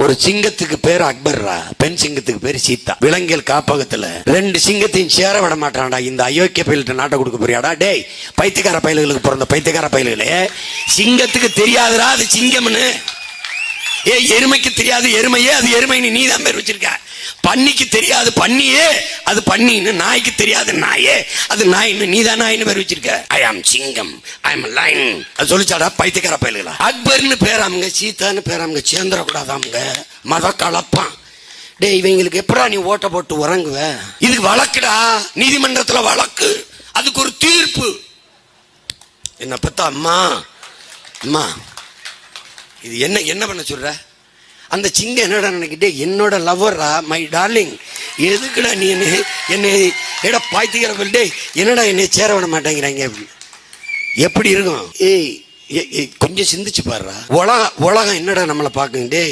ஒரு சிங்கத்துக்கு பேர் அக்பர்ரா, பெண் சிங்கத்துக்கு பேர் சீதா. விலங்கியல் காப்பகத்துல 2 சிங்கத்தையும் சேர விட மாட்டான்டா. இந்த அயோக்கிய பயில்கிட்ட நாட்டை கொடுக்க போறியாடா? டேய் பைத்தியக்கார பயல்களுக்கு பிறந்த பைத்தியக்கார பயல்களே, சிங்கத்துக்கு தெரியாதுடா அது சிங்கம்னு. எருமைக்கு தெரியாது எருமையே அது எருமைன்னு நீ தான் பேர் வச்சிருக்க. பன்னிக்கு தெரியாது பன்னியே அது பன்னின்னு. நாய்க்கு தெரியாது நாயே அது நாயின்னு நீ தான் நாயின்னு பேர் வச்சிருக்க. ஐ ஆம் சிங்கம், ஐ ஆம் லைன் அது சொல்லிச்சாடா பைத்தியக்கார பயல்களா? அக்பர்னு பேராமுங்க, சீதான்னு பேராமுங்க, சேர்ந்துடக்கூடாதாமுங்க. மத கலப்பான். டே இவங்களுக்கு எப்படா நீ ஓட்ட போட்டு உறங்குவ? இதுக்கு வழக்குடா, நீதிமன்றத்துல வழக்கு, அதுக்கு ஒரு தீர்ப்பு. என்ன பத்தா அம்மா அம்மா இது என்ன பண்ண சொல்ற? அந்த சிங்கம் என்னடா நினைக்கிட்டே, என்னோட லவ்வரா, மை டார்லிங், எதுக்குடா நீ என்னை எடா பாய்த்திக்கிற டே என்னடா என்னை சேர விட மாட்டேங்கிறாங்க அப்படின்னு. எப்படி இருக்கும்? ஏய் கொஞ்சம் சிந்திச்சு பாருடா. உலகம் என்னடா நம்மளை பார்க்குங்க. டே